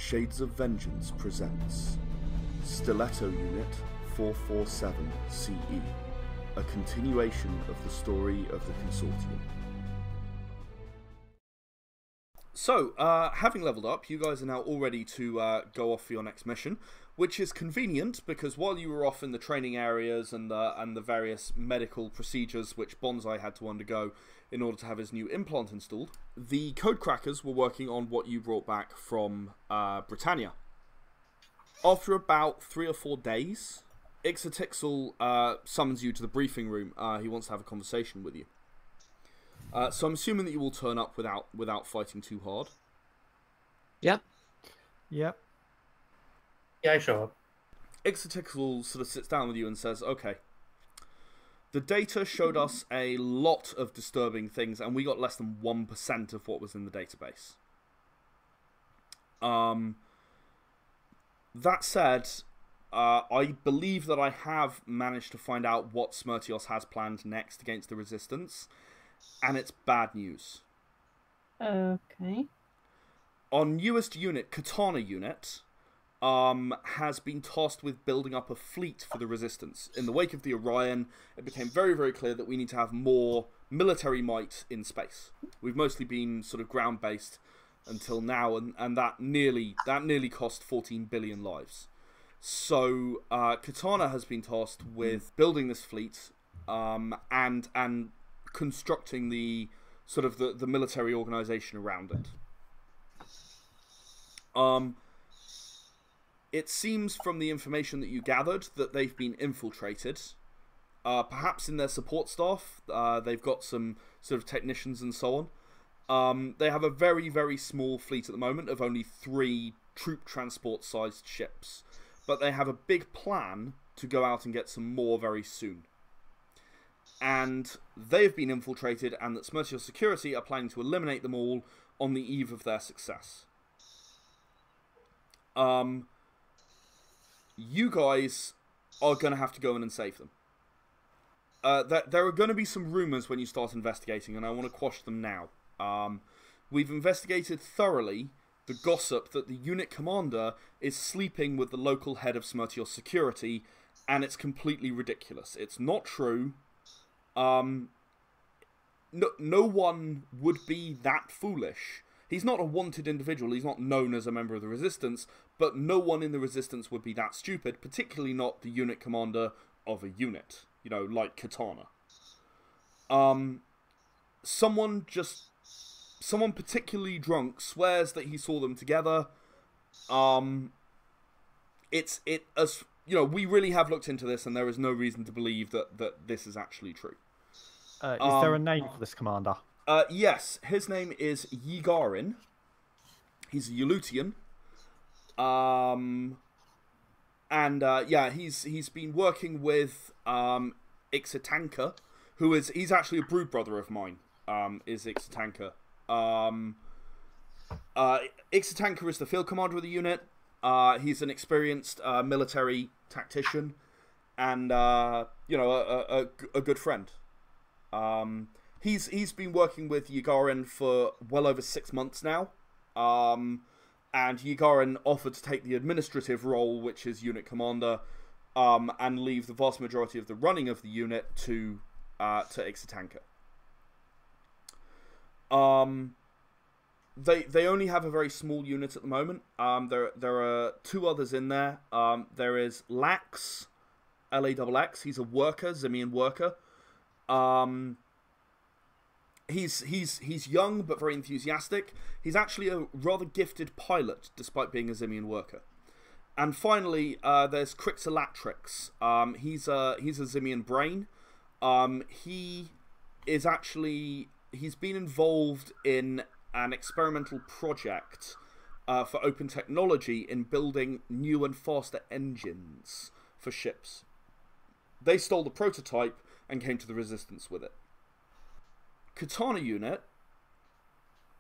Shades of Vengeance presents Stiletto Unit 447 CE, a continuation of the story of the Consortium. So, having leveled up, you guys are now all ready to go off for your next mission, which is convenient because while you were off in the training areas and the various medical procedures which Bonsai had to undergo in order to have his new implant installed, the code crackers were working on what you brought back from Britannia. After about 3 or 4 days, Ixotixel summons you to the briefing room. He wants to have a conversation with you. So I'm assuming that you will turn up without fighting too hard. Yep. Yep. Yeah, I show up. Ixotixel sort of sits down with you and says, okay, the data showed us a lot of disturbing things, and we got less than 1% of what was in the database. That said, I believe that I have managed to find out what Smirtios has planned next against the Resistance, and it's bad news. Okay. Our newest unit, Katana Unit, has been tasked with building up a fleet for the Resistance. In the wake of the Orion, it became very, very clear that we need to have more military might in space. We've mostly been sort of ground-based until now, and that nearly cost 14 billion lives. So Katana has been tasked with building this fleet and constructing the sort of the military organization around it. It seems from the information that you gathered that they've been infiltrated. Perhaps in their support staff, they've got some sort of technicians and so on. They have a very, very small fleet at the moment of only 3 troop transport-sized ships. But they have a big plan to go out and get some more very soon. And they've been infiltrated, and that Smirtios Security are planning to eliminate them all on the eve of their success. You guys are going to have to go in and save them. There are going to be some rumours when you start investigating, and I want to quash them now. We've investigated thoroughly the gossip that the unit commander is sleeping with the local head of Smirtios Security, and it's completely ridiculous. It's not true. No one would be that foolish. He's not a wanted individual, he's not known as a member of the Resistance, but no one in the Resistance would be that stupid, particularly not the unit commander of a unit, you know, like Katana. Someone particularly drunk swears that he saw them together. We really have looked into this, and there is no reason to believe that this is actually true. Is there a name for this commander? Yes, his name is Yigarin. He's a Ulutian. He's been working with Ixotanka, he's actually a brood brother of mine. Is Ixotanka. Ixotanka is the field commander of the unit. He's an experienced military tactician, and a good friend. He's been working with Yigarin for well over 6 months now, and Yigarin offered to take the administrative role, which is unit commander, and leave the vast majority of the running of the unit to Ixotanka. They only have a very small unit at the moment. There are 2 others in there. There is Lax, Laxx. He's a worker, Zimian worker. He's young but very enthusiastic. He's actually a rather gifted pilot, despite being a Zimian worker. And finally, there's Crixalatrix. He's a Zimian brain. He's been involved in an experimental project for open technology in building new and faster engines for ships. They stole the prototype and came to the Resistance with it. Katana Unit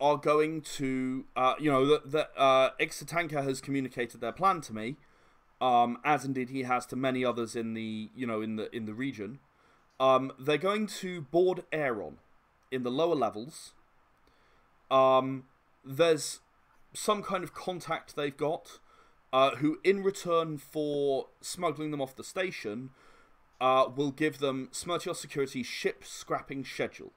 are going to, Ixotanka has communicated their plan to me, as indeed he has to many others in the region. They're going to board Aeron in the lower levels. There's some kind of contact they've got, who in return for smuggling them off the station, will give them Smertios Security's ship scrapping schedule.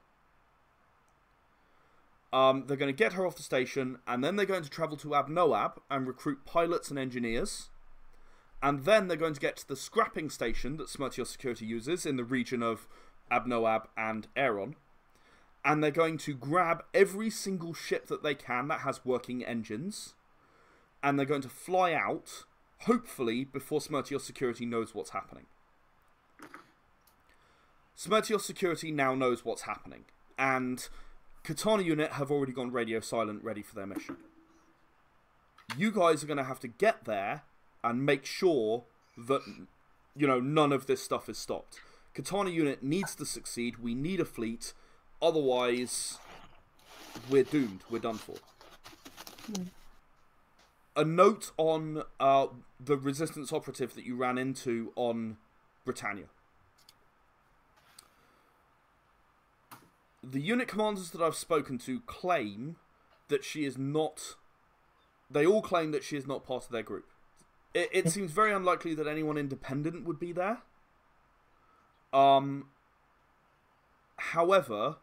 They're going to get her off the station, and then they're going to travel to Abnoab and recruit pilots and engineers. And then they're going to get to the scrapping station that Smertios Security uses in the region of Abnoab and Aeron. And they're going to grab every single ship that they can that has working engines. And they're going to fly out, hopefully, before Smertios Security knows what's happening. Smertios Security now knows what's happening. And Katana Unit have already gone radio silent, ready for their mission. You guys are going to have to get there and make sure that, you know, none of this stuff is stopped. Katana Unit needs to succeed. We need a fleet. Otherwise, we're doomed. We're done for. A note on the Resistance operative that you ran into on Britannia. The unit commanders that I've spoken to claim that she is not... They all claim that she is not part of their group. It seems very unlikely that anyone independent would be there. However,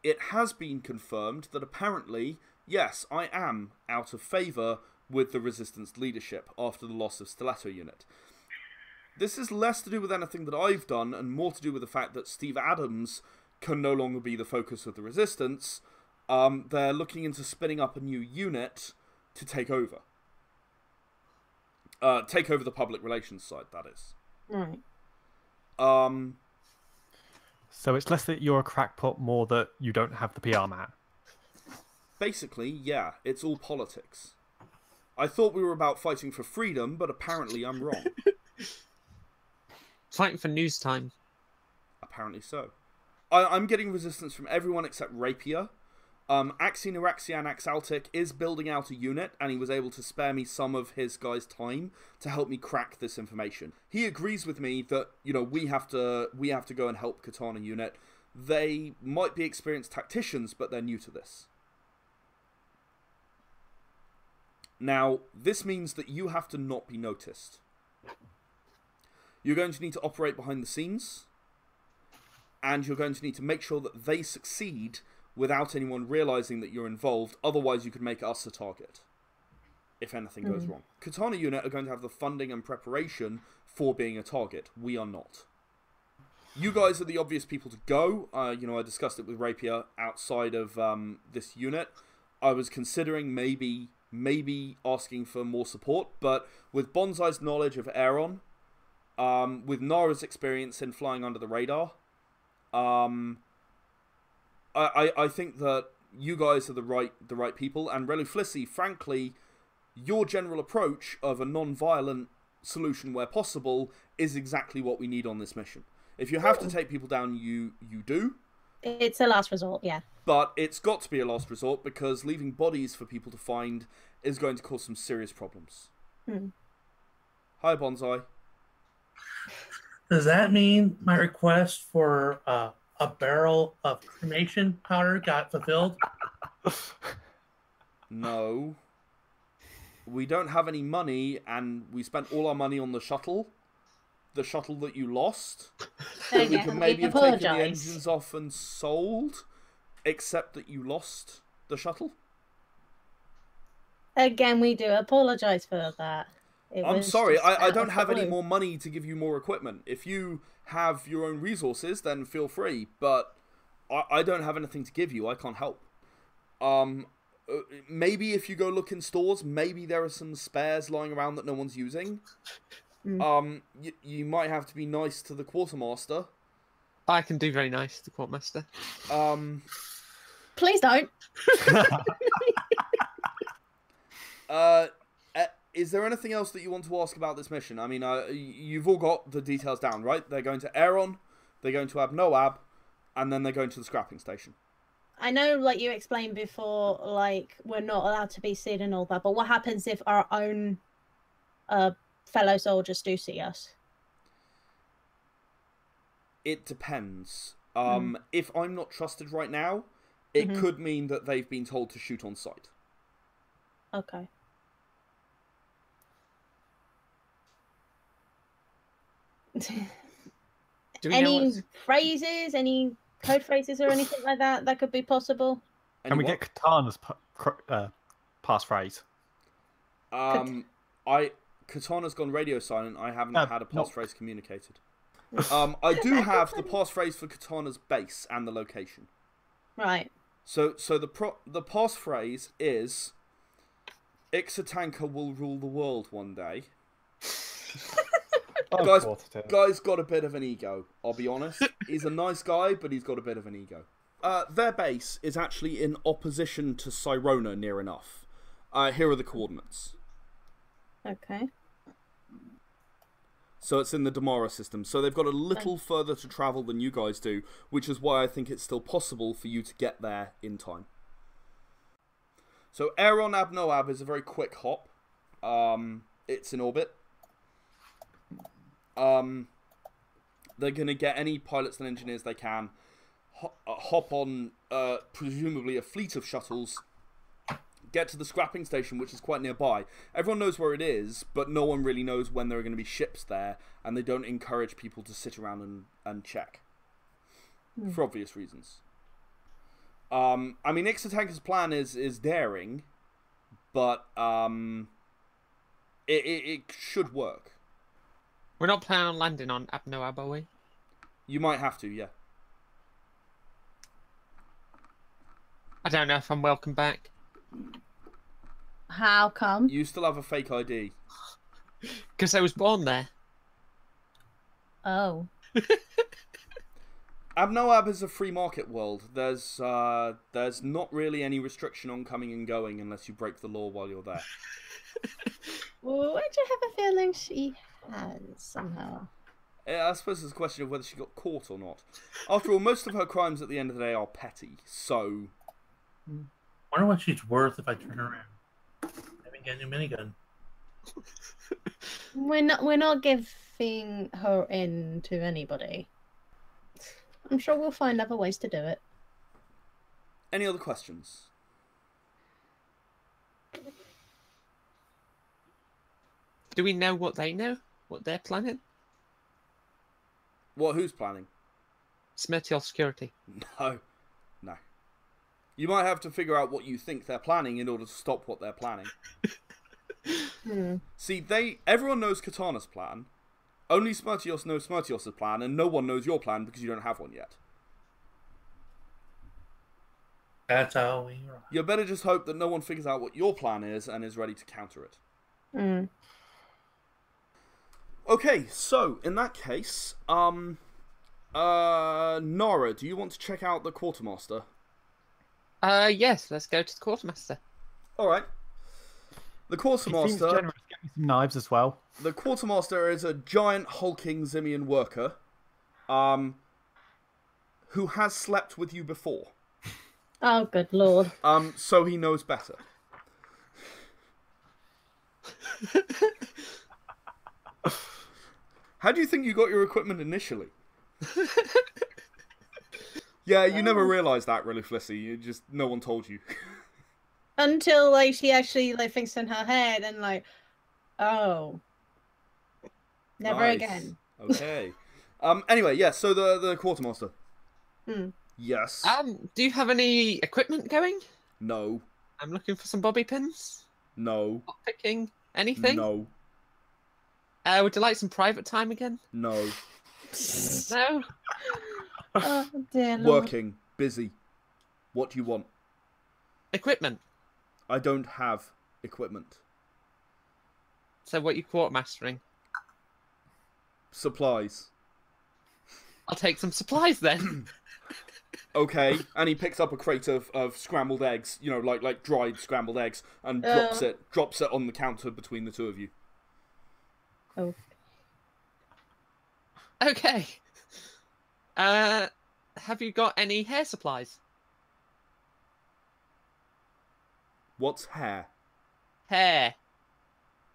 it has been confirmed that apparently, yes, I am out of favour with the Resistance leadership after the loss of Stiletto Unit. This is less to do with anything that I've done and more to do with the fact that Steve Adams can no longer be the focus of the Resistance. They're looking into spinning up a new unit to take over. Take over the public relations side, that is. Right. So it's less that you're a crackpot, more that you don't have the PR man. Basically, yeah, it's all politics. I thought we were about fighting for freedom, but apparently I'm wrong. Fighting for news time. Apparently so. I'm getting resistance from everyone except Rapier. Axine Araxian Axaltic is building out a unit, and he was able to spare me some of his guys' time to help me crack this information. He agrees with me that, you know, we have to go and help Katana Unit. They might be experienced tacticians, but they're new to this. Now, this means that you have to not be noticed. You're going to need to operate behind the scenes, and you're going to need to make sure that they succeed without anyone realizing that you're involved. Otherwise, you could make us a target if anything goes wrong. Katana Unit are going to have the funding and preparation for being a target. We are not. You guys are the obvious people to go. You know, I discussed it with Rapier outside of this unit. I was considering maybe asking for more support, but with Bonsai's knowledge of Aeron, with Nara's experience in flying under the radar, I think that you guys are the right people, and Reluflissi, frankly, your general approach of a non-violent solution where possible is exactly what we need on this mission. If you have to take people down, you do. It's a last resort, yeah. But it's got to be a last resort, because leaving bodies for people to find is going to cause some serious problems. Hi, Bonsai. Does that mean my request for a barrel of cremation powder got fulfilled? No. We don't have any money, and we spent all our money on the shuttle. The shuttle that you lost. Again, We can maybe have taken the apologise. engines off and sold, except that you lost the shuttle. Again, we do apologise for that. I'm sorry, I don't have any blue. more money to give you more equipment. If you have your own resources, then feel free, but I don't have anything to give you. I can't help. Maybe if you go look in stores, maybe there are some spares lying around that no one's using. You might have to be nice to the Quartermaster. I can do very nice, the Quartermaster. Please don't. Is there anything else that you want to ask about this mission? I mean, you've all got the details down, right? They're going to Aeron, they're going to Abnoab, and then they're going to the scrapping station. I know, like you explained before, like, we're not allowed to be seen and all that, but what happens if our own fellow soldiers do see us? It depends. If I'm not trusted right now, it could mean that they've been told to shoot on sight. Okay. Do we know Any what's... phrases, any code phrases or anything like that that could be possible? Can we Any get Katana's passphrase? Katana's gone radio silent. I haven't had a not- passphrase communicated. I do have the passphrase for Katana's base and the location. Right. So the passphrase is Ixatanka will rule the world one day. Guy's got a bit of an ego, I'll be honest. He's a nice guy, but he's got a bit of an ego. Their base is actually in opposition to Sirona near enough. Here are the coordinates. Okay. So it's in the Damara system. So they've got a little further to travel than you guys do, which is why I think it's still possible for you to get there in time. So Aeron Abnoab is a very quick hop. It's in orbit. They're going to get any pilots and engineers they can, hop on presumably a fleet of shuttles, get to the scrapping station, which is quite nearby. Everyone knows where it is, but no one really knows when there are going to be ships there, and they don't encourage people to sit around and check. For obvious reasons. I mean, Ixatanka's plan is daring, but it should work. We're not planning on landing on Abnoab, are we? You might have to, yeah. I don't know if I'm welcome back. How come? You still have a fake ID. Because I was born there. Oh. Abnoab is a free market world. There's not really any restriction on coming and going unless you break the law while you're there. Well, why do you have a feeling she has somehow? I suppose it's a question of whether she got caught or not. After all, most of her crimes at the end of the day are petty, so... I wonder what she's worth if I turn her around. Maybe get a new minigun. We're not giving her in to anybody. I'm sure we'll find other ways to do it. Any other questions? Do we know what they know? What they're planning? What? Who's planning? Smertiel security. No. You might have to figure out what you think they're planning in order to stop what they're planning. See, everyone knows Katana's plan. Only Smertios knows Smertios' plan, and no one knows your plan because you don't have one yet. That's how we roll. You better just hope that no one figures out what your plan is and is ready to counter it. Okay, so, in that case, Nara, do you want to check out the Quartermaster? Yes, let's go to the Quartermaster. Alright. The He seems Quartermaster... generous. Get me some knives as well. The Quartermaster is a giant hulking Zimian worker, who has slept with you before. Oh, good lord. So he knows better. How do you think you got your equipment initially? Yeah, you never realised that, really, Flissy. No one told you. Until, like, she actually, like, thinks in her head and, like, oh. Never Nice. again. Okay. Anyway, yeah, so the Quartermaster. Yes. Do you have any equipment going? No. I'm looking for some bobby pins. No. Not picking anything. No. Would you like some private time again? No. No. Oh, dear lord. Working. Busy. What do you want? Equipment. I don't have equipment. So what you quartermastering? Supplies. I'll take some supplies then. Okay, and he picks up a crate of scrambled eggs, you know, like dried scrambled eggs, and drops it on the counter between the two of you. Oh. Okay. Have you got any hair supplies? What's hair? Hair.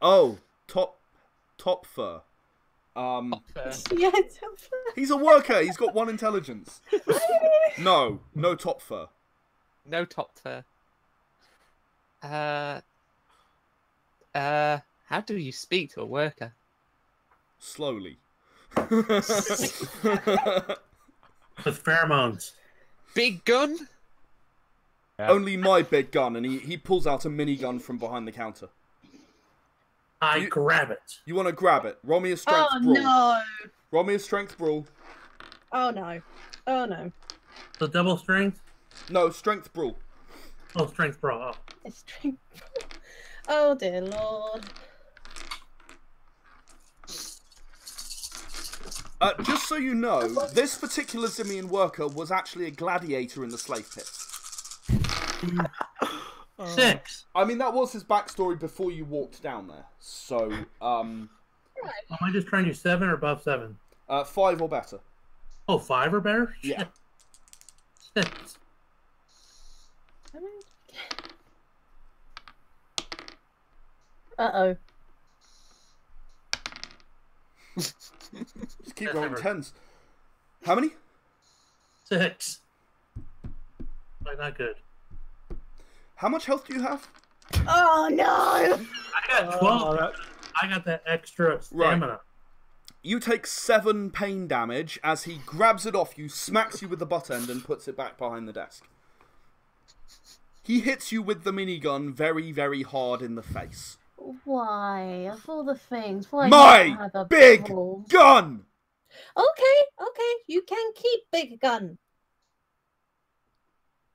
Oh, top fur. Yeah, He's a worker. He's got 1 intelligence. No top fur. No top fur. How do you speak to a worker? Slowly. With pheromones. Big gun? Yeah. Only my big gun, and he pulls out a minigun from behind the counter. I grab it. You want to grab it? Roll me a strength Oh brawl. no! Roll me a strength brawl. Oh no! Oh no! So double strength? No, strength brawl. Oh, strength brawl. Oh. It's true. Oh dear lord! Just so you know, this particular Zimian worker was actually a gladiator in the slave pit. 6. I mean, that was his backstory before you walked down there. So, Am I just trying to do 7 or above 7? 5 or better. Oh, 5 or better? Yeah. Shit. 6. Uh-oh. Just keep rolling 10s. How many? 6. Like, not good. How much health do you have? Oh no! I got 12. Oh, I got that extra stamina. You take 7 pain damage as he grabs it off you, smacks you with the butt end, and puts it back behind the desk. He hits you with the minigun very, very hard in the face. Why? Of all the things, why My not have a big ball? gun! Okay, you can keep big gun.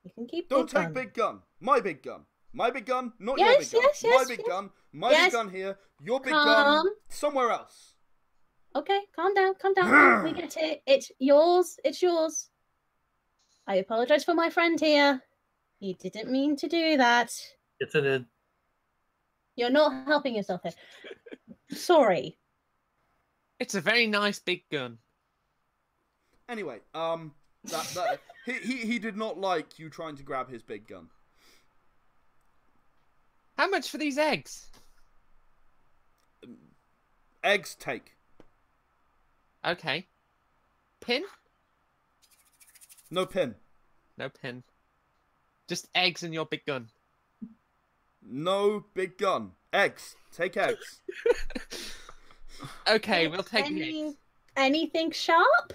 You can keep Don't big take gun. big gun. My big gun. My big gun, not Yes, your big gun. yes, My yes, big yes. gun. My Yes. big gun here. Your big gun Calm. somewhere else. Okay, calm down. We get it. It's yours. It's yours. I apologize for my friend here. He didn't mean to do that. It's an You're not helping yourself here. Sorry. It's a very nice big gun. Anyway, he did not like you trying to grab his big gun. How much for these eggs? Eggs take. Okay. Pin? No pin. No pin. Just eggs and your big gun. No big gun. Eggs. Take eggs. Okay, we'll take the eggs. Anything sharp?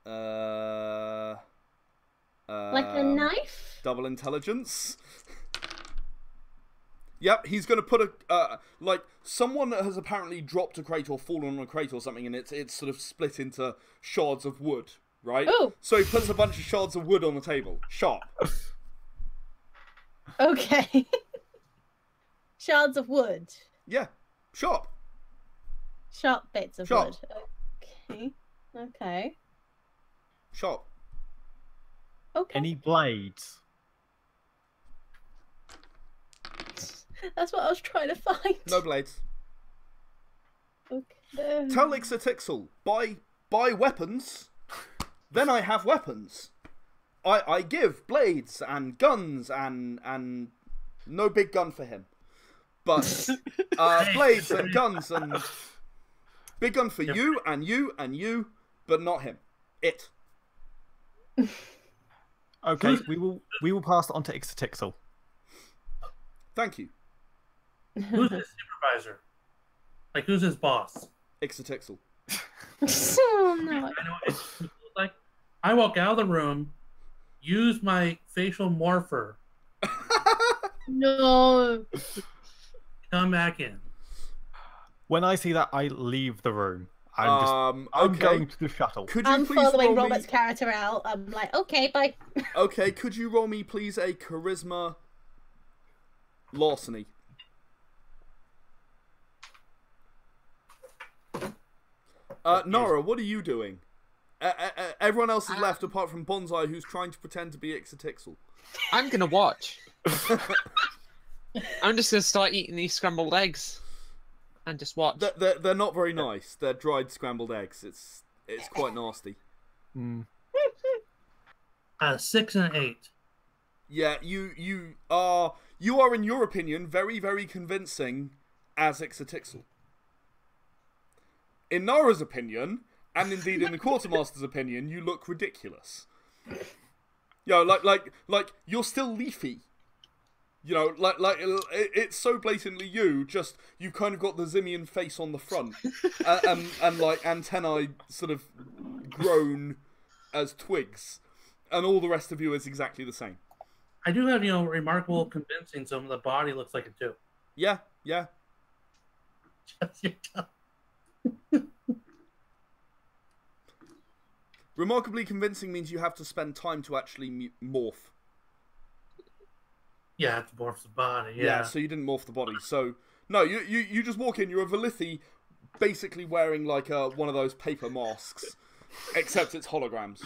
Like a knife? Double intelligence. Yep, he's gonna put a like someone has apparently dropped a crate or fallen on a crate or something, and it's sort of split into shards of wood, right? Ooh. So he puts a bunch of shards of wood on the table. Sharp. Okay. Shards of wood. Yeah, sharp. Sharp bits of Sharp. wood. Okay. Sharp. Okay. Any blades? That's what I was trying to find. No blades. Okay. Tell Ixotixel, buy weapons, then I have weapons. I give blades and guns and no big gun for him. But blades and guns and big gun for you and you and you, but not him. It. Okay, we will pass it on to Ixotixel. Thank you. Who's his supervisor? Like, who's his boss? Ixotixel. Oh, no. I know it's like I walk out of the room, use my facial morpher, No. come back in. When I see that, I leave the room. I'm okay. going to the shuttle. Could you I'm please following roll Robert's me... character out. I'm like, okay, bye. Okay, could you roll me, please, a charisma larceny? Nara, what are you doing? Everyone else is left apart from Bonsai, who's trying to pretend to be Ixotixel. I'm gonna watch. I'm just gonna start eating these scrambled eggs. And just watch. They're not very nice. They're dried scrambled eggs. It's quite nasty. 6 and 8. Yeah, you are in your opinion very, very convincing as Ixotixel. In Nara's opinion, and indeed in the Quartermaster's opinion, you look ridiculous. Yeah, like you're still leafy. You know, it's so blatantly you. Just you've kind of got the Zimian face on the front, and like antennae sort of grown as twigs, and all the rest of you is exactly the same. I do have, remarkable convincing. Some of the body looks like it too. Yeah, yeah. Remarkably convincing means you have to spend time to actually morph. Yeah, I have to morph the body. Yeah, so you didn't morph the body. So no, you just walk in. You're a Valithi, basically wearing like one of those paper masks, except it's holograms.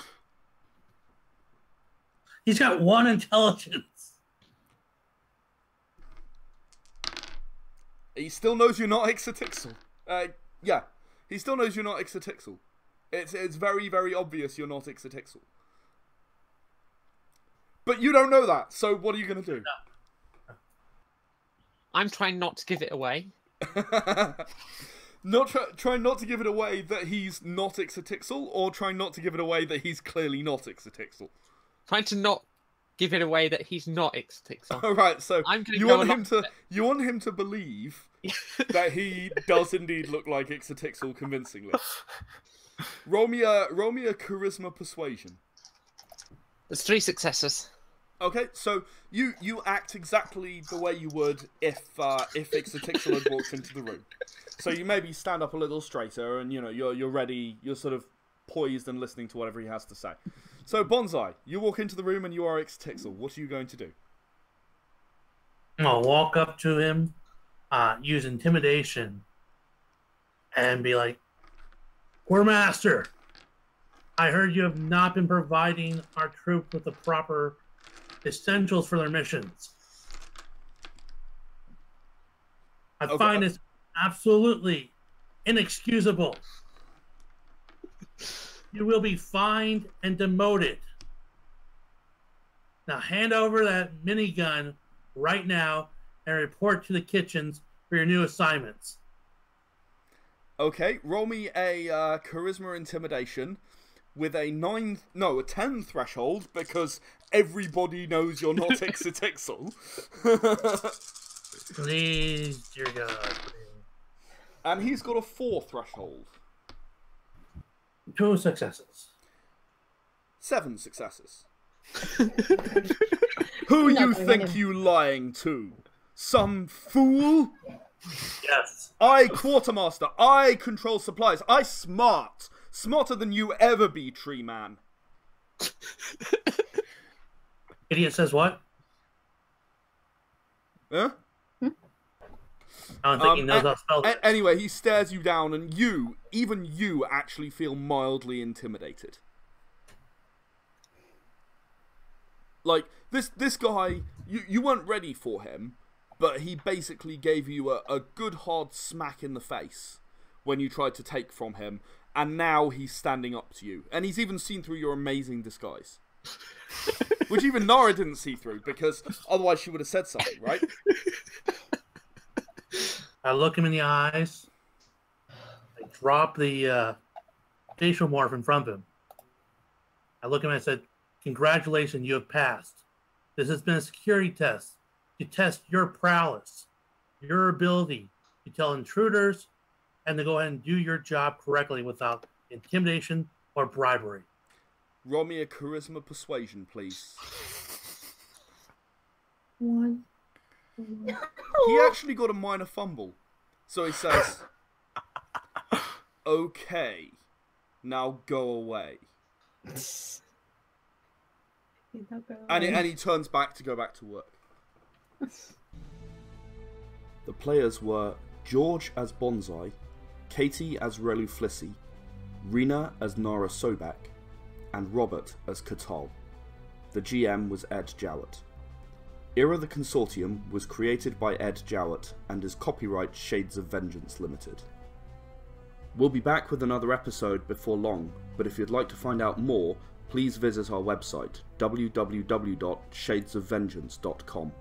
He's got 1 intelligence. He still knows you're not Ixotixel. Yeah, he still knows you're not Ixotixel. It's very, very obvious you're not Ixotixel. But you don't know that, so what are you going to do? I'm trying not to give it away. Trying not to give it away that he's not Ixotixel, or trying not to give it away that he's clearly not Ixotixel? Trying to not give it away that he's not Ixotixel. Alright, so I'm gonna you go want him to believe that he does indeed look like Ixotixel convincingly. Roll me a charisma persuasion. There's 3 successes. Okay, so you act exactly the way you would if Ixotixel had walked into the room. So you maybe stand up a little straighter, and you're ready. You're sort of poised and listening to whatever he has to say. So Bonsai, you walk into the room and you are Ixotixel. What are you going to do? I'll walk up to him, use intimidation, and be like, Quartermaster, I heard you have not been providing our troop with the proper essentials for their missions. I find this absolutely inexcusable. You will be fined and demoted. Now hand over that minigun right now and report to the kitchens for your new assignments. Okay, roll me a charisma intimidation with a 10 threshold, because everybody knows you're not Ixotixel. Please, dear God. Please. And he's got a 4 threshold. 2 successes. 7 successes. Who you think you lying to? Some fool? Yes. I, Quartermaster, I control supplies. I smart. Smarter than you ever be, tree man. Idiot says what? Huh? I don't think he knows how to spell it. Anyway, he stares you down, and even you actually feel mildly intimidated. Like, this guy, you weren't ready for him, but he basically gave you a good hard smack in the face when you tried to take from him, and now he's standing up to you. And he's even seen through your amazing disguise. Which even Nara didn't see through, because otherwise she would have said something, right? I look him in the eyes. I drop the facial morph in front of him. I look at him and I said, congratulations, you have passed. This has been a security test to test your prowess, your ability to tell intruders, and to go ahead and do your job correctly without intimidation or bribery. Roll me a charisma persuasion, please. 1. He actually got a minor fumble. So he says, okay, now go away. And he turns back to go back to work. The players were George as Bonsai, Katie as Relu Flissy, Rena as Nara Sobek, and Robert as Katal. The GM was Ed Jowett. Era the Consortium was created by Ed Jowett and is copyright Shades of Vengeance Limited. We'll be back with another episode before long, but if you'd like to find out more, please visit our website www.shadesofvengeance.com.